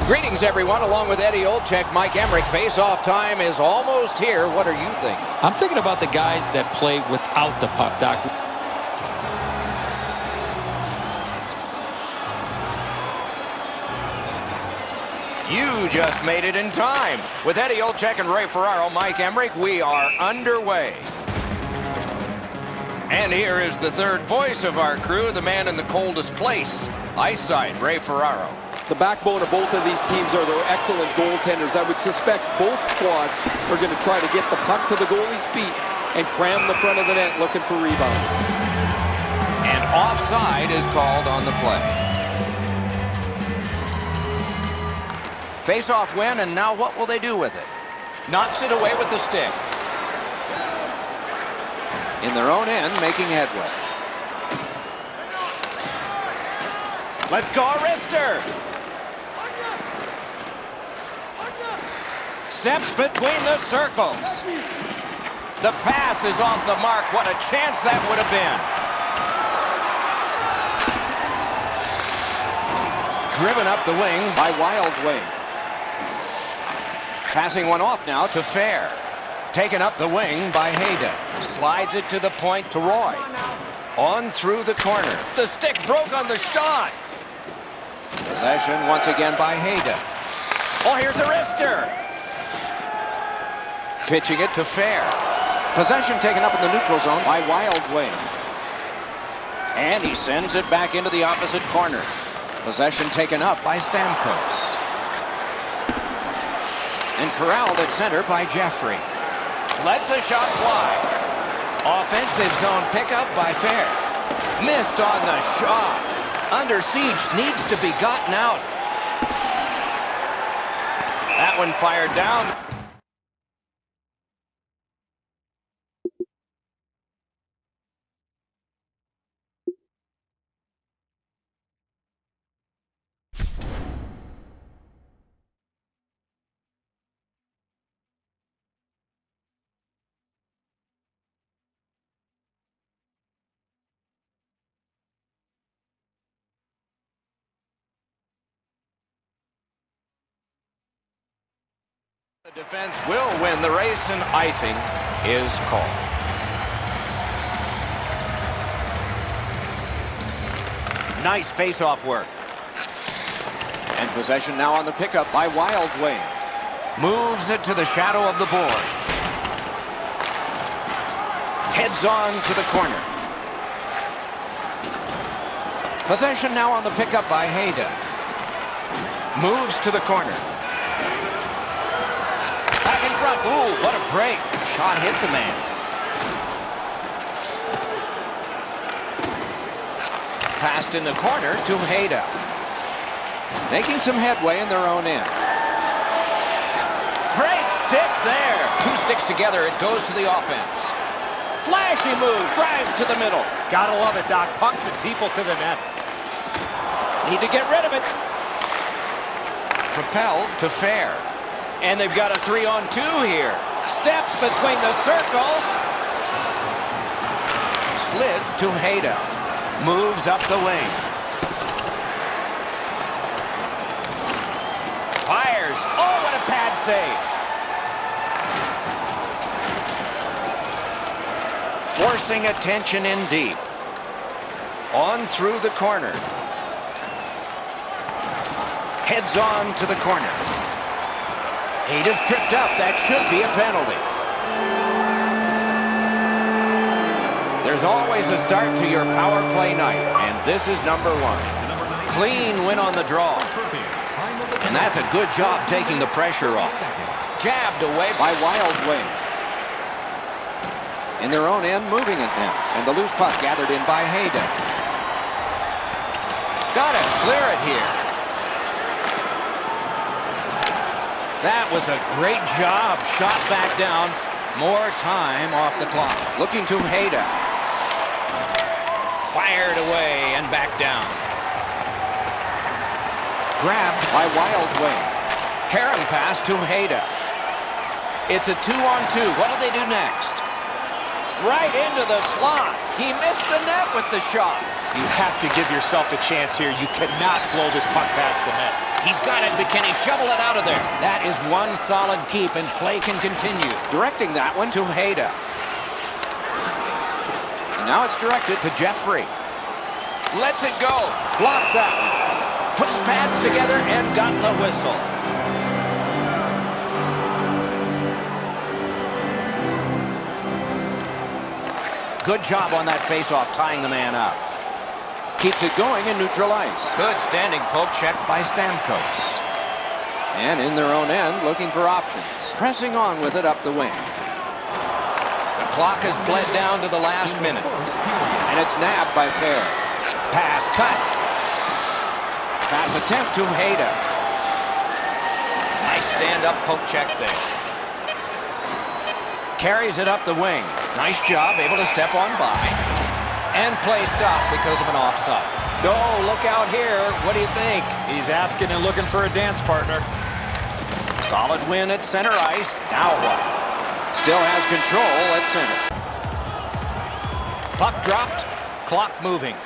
Greetings, everyone. Along with Eddie Olczyk, Mike Emrick. Face-off time is almost here. What are you thinking? I'm thinking about the guys that play without the puck, Doc. You just made it in time. With Eddie Olczyk and Ray Ferraro, Mike Emrick, we are underway. And here is the third voice of our crew, the man in the coldest place, ice side, Ray Ferraro. The backbone of both of these teams are their excellent goaltenders. I would suspect both squads are going to try to get the puck to the goalie's feet and cram the front of the net looking for rebounds. And offside is called on the play. Face-off win, and now what will they do with it? Knocks it away with the stick. In their own end, making headway. Let's go, Arister! Steps between the circles. The pass is off the mark. What a chance that would have been. Driven up the wing by Wild Wing. Passing one off now to Fair. Taken up the wing by Hayda. Slides it to the point to Roy. On through the corner. The stick broke on the shot. Possession once again by Hayda. Oh, here's Arister. Pitching it to Fair. Possession taken up in the neutral zone by Wild Wing. And he sends it back into the opposite corner. Possession taken up by Stamkos. And corralled at center by Jeffrey. Lets a shot fly. Offensive zone pickup by Fair. Missed on the shot. Under siege, needs to be gotten out. That one fired down. The defense will win the race, and icing is called. Nice face-off work. And possession now on the pickup by Wild Wing. Moves it to the shadow of the boards. Heads on to the corner. Possession now on the pickup by Hayda. Moves to the corner. Back in front. Ooh, what a break. Shot hit the man. Passed in the corner to Hayda. Making some headway in their own end. Great stick there. Two sticks together. It goes to the offense. Flashy move. Drives to the middle. Gotta love it, Doc. Pucks and people to the net. Need to get rid of it. Propelled to Fair. And they've got a 3-on-2 here. Steps between the circles. Slid to Hayda. Moves up the wing. Fires. Oh, what a pad save. Forcing attention in deep. On through the corner. Heads on to the corner. He just tripped up. That should be a penalty. There's always a start to your power play night, and this is number one. Clean win on the draw. And that's a good job taking the pressure off. Jabbed away by Wild Wing. In their own end, moving it now. And the loose puck gathered in by Hayda. Got to clear it here. That was a great job. Shot back down. More time off the clock. Looking to Hayda. Fired away and back down. Grabbed by Wild Wing. Karen pass to Hayda. It's a 2-on-2. What do they do next? Right into the slot. He missed the net with the shot. You have to give yourself a chance here. You cannot blow this puck past the net. He's got it, but can he shovel it out of there? That is one solid keep, and play can continue. Directing that one to Hayda. And now it's directed to Jeffrey. Lets it go. Blocked that one. Put his pads together and got the whistle. Good job on that faceoff, tying the man up. Keeps it going in neutral ice. Good standing poke check by Stamkos. And in their own end, looking for options. Pressing on with it up the wing. The clock has bled down to the last minute. And it's nabbed by Fair. Pass cut. Pass attempt to Hayda. Nice stand-up poke check there. Carries it up the wing. Nice job, able to step on by. And play stopped because of an offside. Go, look out here. What do you think? He's asking and looking for a dance partner. Solid win at center ice. Now what? Still has control at center. Puck dropped. Clock moving.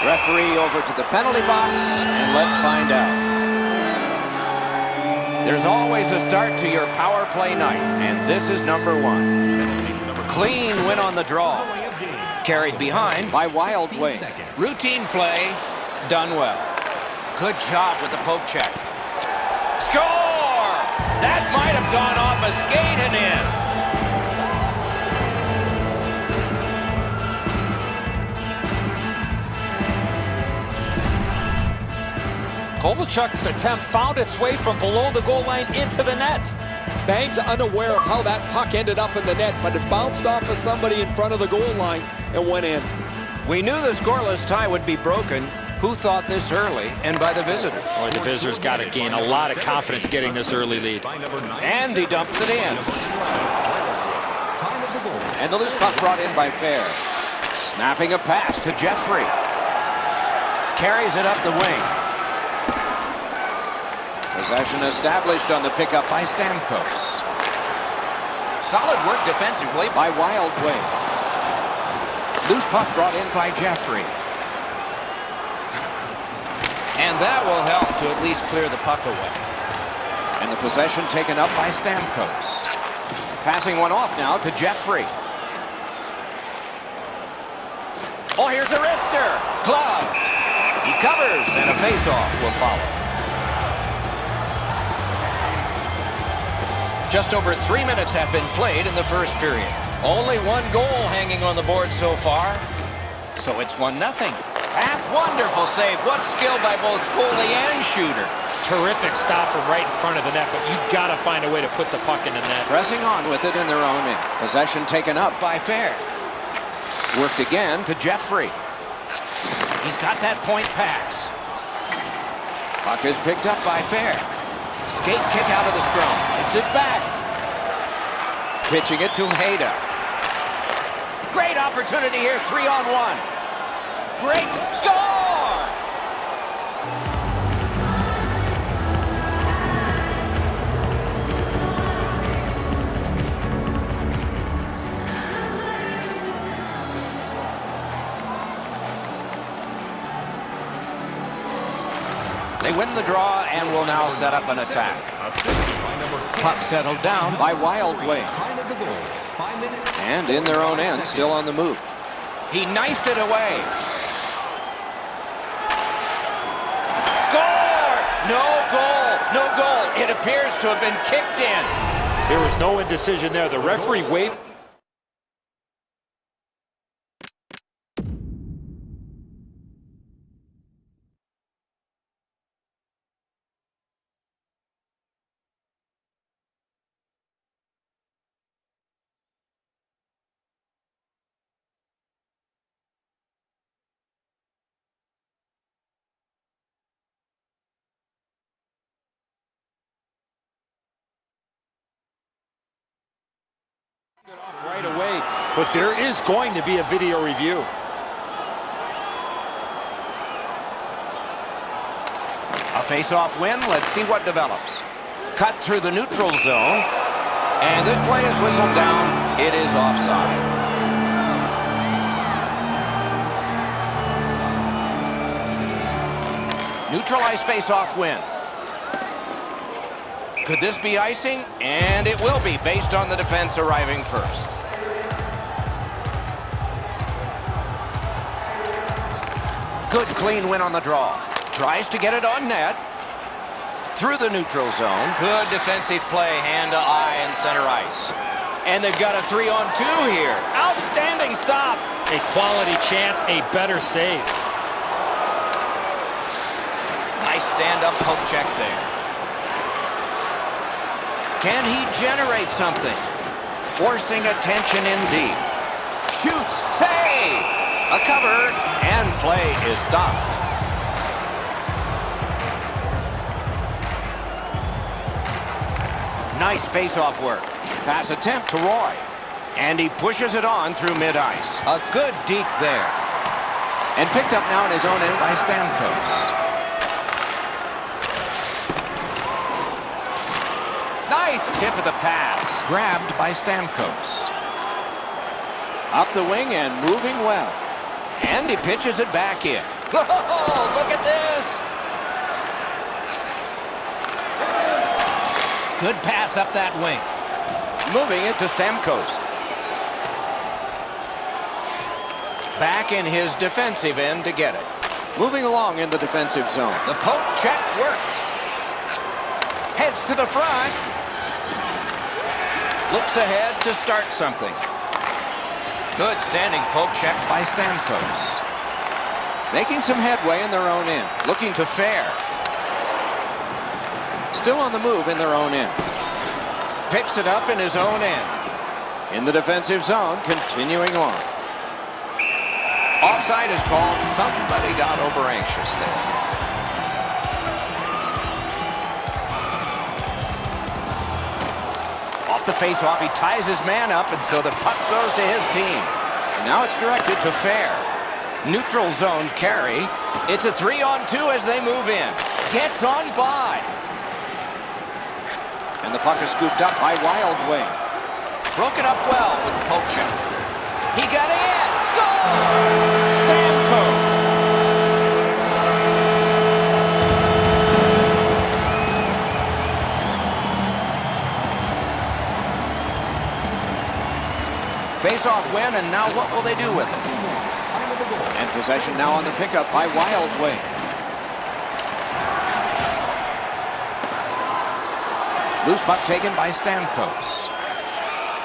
Referee over to the penalty box, and let's find out. There's always a start to your power play night, and this is number one. Clean win on the draw. Carried behind by Wild Wing. Routine play, done well. Good job with the poke check. Score! That might have gone off a skate and in. Kovalchuk's attempt found its way from below the goal line into the net. Bang's unaware of how that puck ended up in the net, but it bounced off of somebody in front of the goal line and went in. We knew the scoreless tie would be broken. Who thought this early? And by the visitor. Boy, the visitor's got to gain a lot of confidence getting this early lead. And he dumps it in. And the loose puck brought in by Fair. Snapping a pass to Jeffrey. Carries it up the wing. Possession established on the pickup by Stamkos. Solid work defensively by Wild Wing. Loose puck brought in by Jeffrey. And that will help to at least clear the puck away. And the possession taken up by Stamkos. Passing one off now to Jeffrey. Oh, here's a wrister. Gloved. He covers, and a face-off will follow. Just over 3 minutes have been played in the first period. Only one goal hanging on the board so far. So it's 1-0. Wonderful save. What skill by both goalie and shooter. Terrific stop from right in front of the net, but you got to find a way to put the puck in the net. Pressing on with it in their own end. Possession taken up by Fair. Worked again to Jeffrey. He's got that point pass. Puck is picked up by Fair. Skate kick out of the scrum. It's it back. Pitching it to Hayda. Great opportunity here, 3-on-1. Great score! They win the draw and will now set up an attack. Puck settled down by Wild Wing. And in their own end, still on the move. He knifed it away. Score! No goal! No goal! It appears to have been kicked in. There was no indecision there. The referee waved. Off right away, but there is going to be a video review. A face-off win. Let's see what develops. Cut through the neutral zone, and this play is whistled down. It is offside. Neutralize face-off win. Could this be icing? And it will be, based on the defense arriving first. Good clean win on the draw. Tries to get it on net. Through the neutral zone. Good defensive play, hand to eye and center ice. And they've got a 3-on-2 here. Outstanding stop. A quality chance, a better save. Nice stand-up poke check there. Can he generate something? Forcing attention in deep. Shoots. Save! A cover, and play is stopped. Nice face-off work. Pass attempt to Roy. And he pushes it on through mid-ice. A good deke there. And picked up now in his own end by Stamkos. Nice tip of the pass. Grabbed by Stamkos. Up the wing and moving well. And he pitches it back in. Oh, look at this. Good pass up that wing. Moving it to Stamkos. Back in his defensive end to get it. Moving along in the defensive zone. The poke check worked. Heads to the front. Looks ahead to start something. Good standing poke check by Stamkos. Making some headway in their own end. Looking to fair. Still on the move in their own end. Picks it up in his own end. In the defensive zone, continuing on. Offside is called. Somebody got over anxious there. Off the face-off, he ties his man up, and so the puck goes to his team. And now it's directed to fair. Neutral zone carry. It's a 3-on-2 as they move in. Gets on by. And the puck is scooped up by Wild Wing. Broken up well with the poke check. He got in. Score! Stamkos. Face-off win, and now what will they do with it? And possession now on the pickup by Wild Wing. Loose puck taken by Stamkos.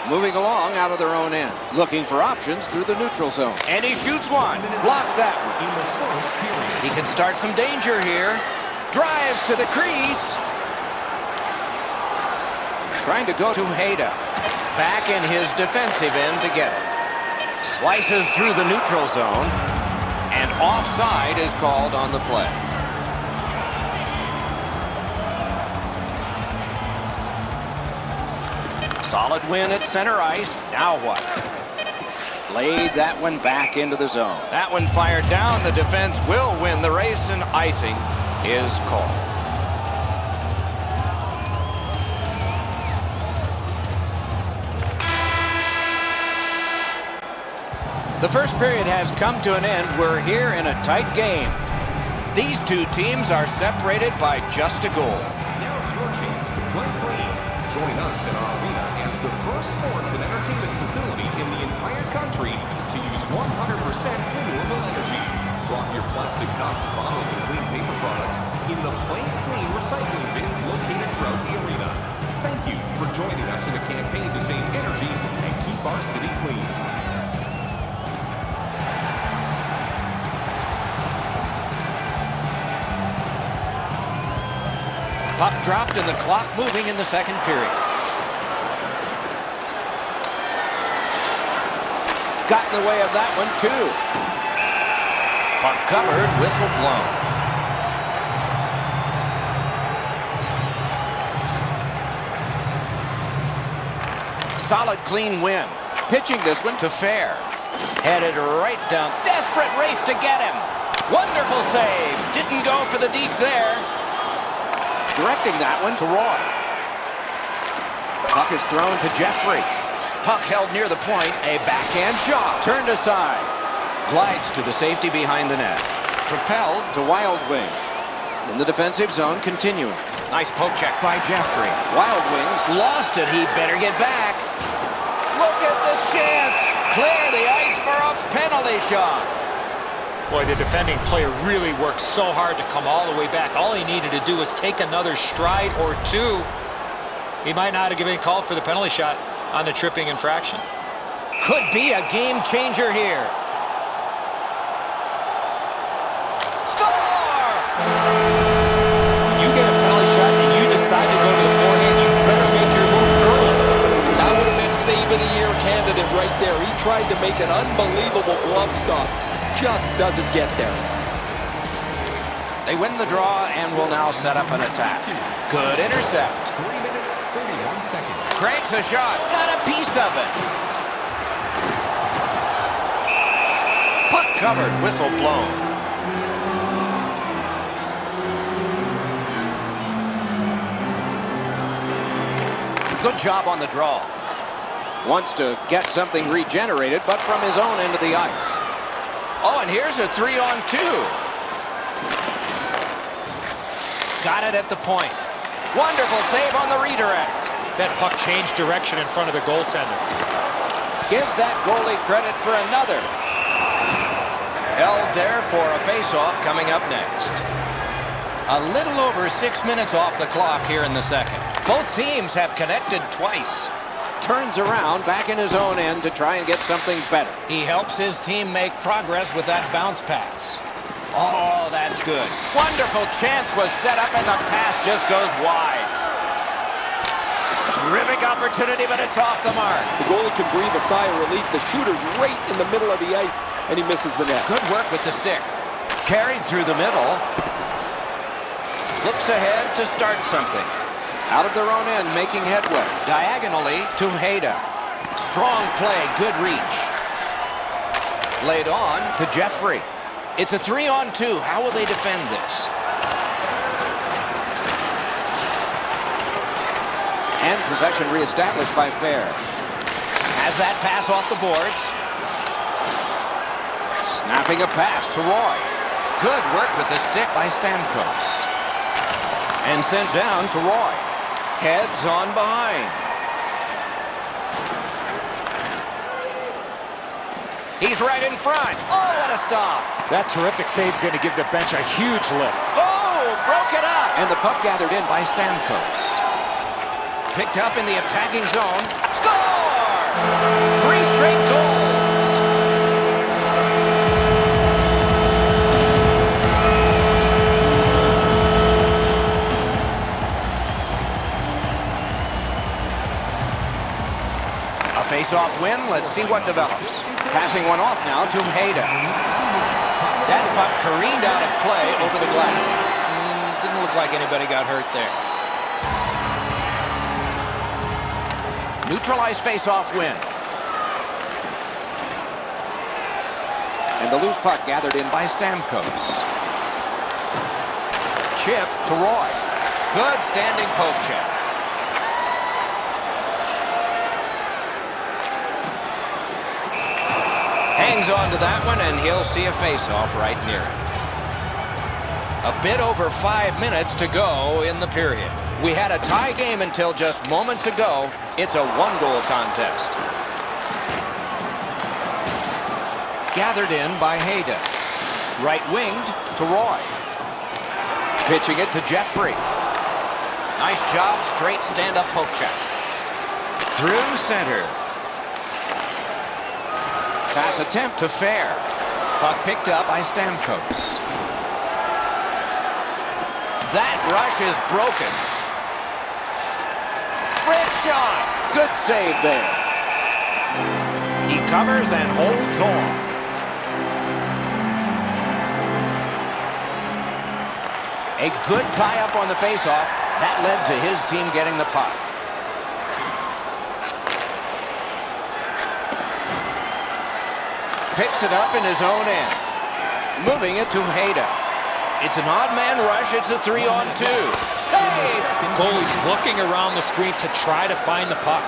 Moving along out of their own end. Looking for options through the neutral zone. And he shoots one. Blocked that one. He can start some danger here. Drives to the crease. Trying to go to Hayda. Back in his defensive end to get it. Slices through the neutral zone. And offside is called on the play. Solid win at center ice. Now what? Laid that one back into the zone. That one fired down. The defense will win the race, and icing is called. The first period has come to an end. We're here in a tight game. These two teams are separated by just a goal. Now's your chance to play clean. Join us in our arena as the first sports and entertainment facility in the entire country to use 100% renewable energy. Drop your plastic cups, bottles, and clean paper products in the Play Clean recycling bins located throughout the arena. Thank you for joining us in the campaign to save energy and keep our city clean. Puck dropped and the clock moving in the second period. Got in the way of that one too. Puck covered, whistle blown. Solid clean win. Pitching this one to fair. Headed right down. Desperate race to get him. Wonderful save. Didn't go for the deep there. Directing that one to Roy. Puck is thrown to Jeffrey. Puck held near the point. A backhand shot. Turned aside. Glides to the safety behind the net. Propelled to Wild Wing. In the defensive zone, continuing. Nice poke check by Jeffrey. Wild Wings lost it. He better get back. Look at this chance. Clear the ice for a penalty shot. Boy, the defending player really worked so hard to come all the way back. All he needed to do was take another stride or two. He might not have been called for the penalty shot on the tripping infraction. Could be a game changer here. Score! When you get a penalty shot and you decide to go to the forehand, you better make your move early. That would have been save of the year candidate right there. He tried to make an unbelievable glove stop. Just doesn't get there. They win the draw and will now set up an attack. Good intercept. 3 minutes, 31 seconds. Cranks a shot. Got a piece of it. Puck covered. Whistle blown. Good job on the draw. Wants to get something regenerated, but from his own end of the ice. Oh, and here's a 3-on-2. Got it at the point. Wonderful save on the redirect. That puck changed direction in front of the goaltender. Give that goalie credit for another. Held there for a face-off coming up next. A little over 6 minutes off the clock here in the second. Both teams have connected twice. Turns around back in his own end to try and get something better. He helps his team make progress with that bounce pass. Oh, that's good. Wonderful chance was set up and the pass just goes wide. Terrific opportunity, but it's off the mark. The goalie can breathe a sigh of relief. The shooter's right in the middle of the ice, and he misses the net. Good work with the stick. Carried through the middle. Looks ahead to start something. Out of their own end, making headway. Diagonally to Hayda. Strong play, good reach. Laid on to Jeffrey. It's a 3-on-2. How will they defend this? And possession reestablished by Fair. Has that pass off the boards. Snapping a pass to Roy. Good work with the stick by Stamkos. And sent down to Roy. Heads on behind. He's right in front. Oh, what a stop. That terrific save's going to give the bench a huge lift. Oh, broke it up. And the puck gathered in by Stamkos. Picked up in the attacking zone. Score! 3 straight goals. Face-off win. Let's see what develops. Passing one off now to Hayda. That puck careened out of play over the glass. Didn't look like anybody got hurt there. Neutralized face-off win. And the loose puck gathered in by Stamkos. Chip to Roy. Good standing poke check. Hangs on to that one, and he'll see a face-off right near it. A bit over 5 minutes to go in the period. We had a tie game until just moments ago. It's a 1-goal contest. Gathered in by Hayda. Right-winged to Roy. Pitching it to Jeffrey. Nice job, straight stand-up poke check. Through center. Pass attempt to Fair. Puck picked up by Stamkos. That rush is broken. Wrist shot. Good save there. He covers and holds on. A good tie-up on the faceoff. That led to his team getting the puck. Picks it up in his own end. Moving it to Hayda. It's an odd man rush. It's a 3-on-2. Save! Goalie's looking around the screen to try to find the puck.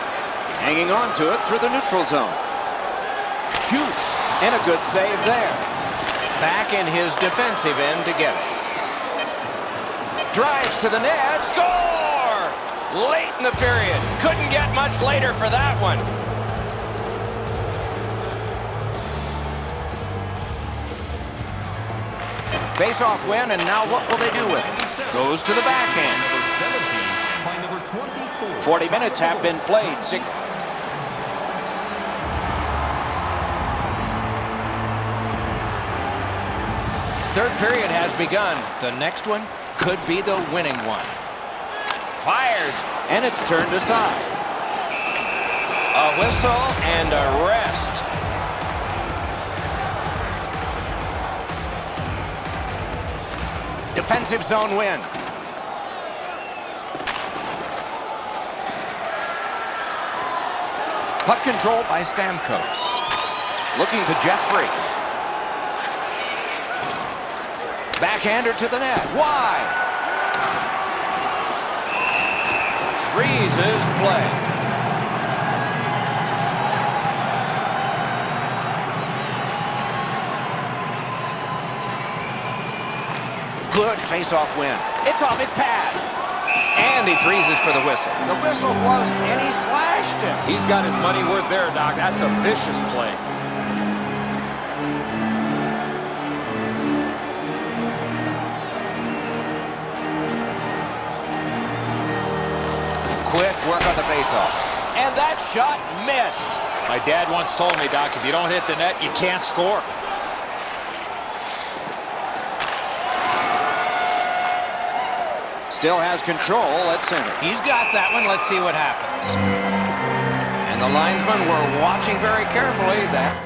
Hanging on to it through the neutral zone. Shoots. And a good save there. Back in his defensive end to get it. Drives to the net. Score! Late in the period. Couldn't get much later for that one. Face-off win, and now what will they do with it? Goes to the backhand. 40 minutes have been played. Third period has begun. The next one could be the winning one. Fires, and it's turned aside. A whistle and a rest. Defensive zone win. Puck control by Stamkos. Looking to Jeffrey. Backhander to the net. Wide. Freezes play. Good face-off win. It's off his pad. And he freezes for the whistle. The whistle was, and he slashed him. He's got his money worth there, Doc. That's a vicious play. Quick work on the face-off. And that shot missed. My dad once told me, Doc, if you don't hit the net, you can't score. Still has control at center. He's got that one. Let's see what happens. And the linesmen were watching very carefully. That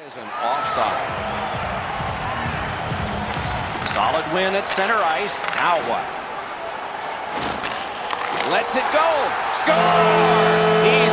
is an offside. Solid win at center ice. Now what? Lets it go. Score! He